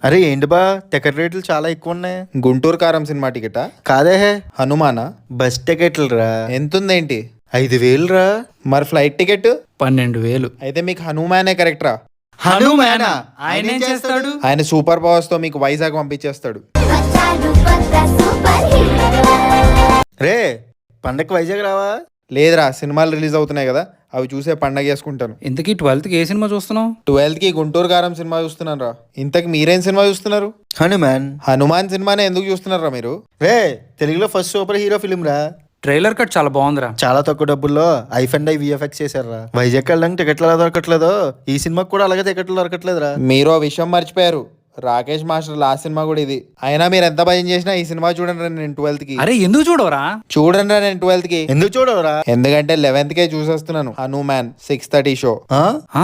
అరే ఏంటి బా టికెట్ రేట్లు చాలా ఎక్కువ ఉన్నాయి. గుంటూరు కారం సినిమా టికెటా? కాదే హనుమానా? బస్ టికెట్లు రా ఎంతుందేంటి? 5,000 రా. మరి ఫ్లైట్ టికెట్? 12,000. అయితే మీకు హనుమానే కరెక్ట్ రా. హనుమానా? ఆయన ఏం చేస్తాడు? ఆయన సూపర్ పవర్స్ తో మీకు వైజాగ్ పంపించేస్తాడు. రే పండగకి వైజాగ్ రావా? లేదురా, సినిమాలు రిలీజ్ అవుతున్నాయి కదా, అవి చూసే పండగ చేసుకుంటాను. ఇంతకీ 12th ఏ సినిమా చూస్తున్నావు? 12th కి గుంటూరు కారం సినిమా చూస్తున్నాను రా. ఇంతకి మీరేం సినిమా చూస్తున్నారు? హనుమాన్. హనుమాన్ సినిమానే ఎందుకు చూస్తున్నారా మీరు? రే తెలుగులో ఫస్ట్ సూపర్ హీరో ఫిలిం రా. ట్రైలర్ కట్ చాలా బాగుందిరా. చాలా తక్కువ డబ్బుల్లో ఐ విఎఫ్ఎక్స్ చేశారా. వైజాగ్ వెళ్ళడానికి టికెట్లు ఎలా దొరకట్లేదో ఈ సినిమాకి కూడా అలాగే టికెట్లు దొరకట్లేదురా. మీరు ఆ విషయం మర్చిపోయారు. రాకేష్ మాస్టర్ లాస్ట్ సినిమా కూడా ఇది. అయినా మీరు ఎంత భయం చేసినా ఈ సినిమా చూడండి రా. నేను 12th కి అరే ఎందుకు చూడవరా? చూడండి రా. నేను 12th కి ఎందుకు చూడవురా? ఎందుకంటే 11th కే చూసేస్తున్నాను హనుమాన్ 6:30 షో. ఆ? ఆ?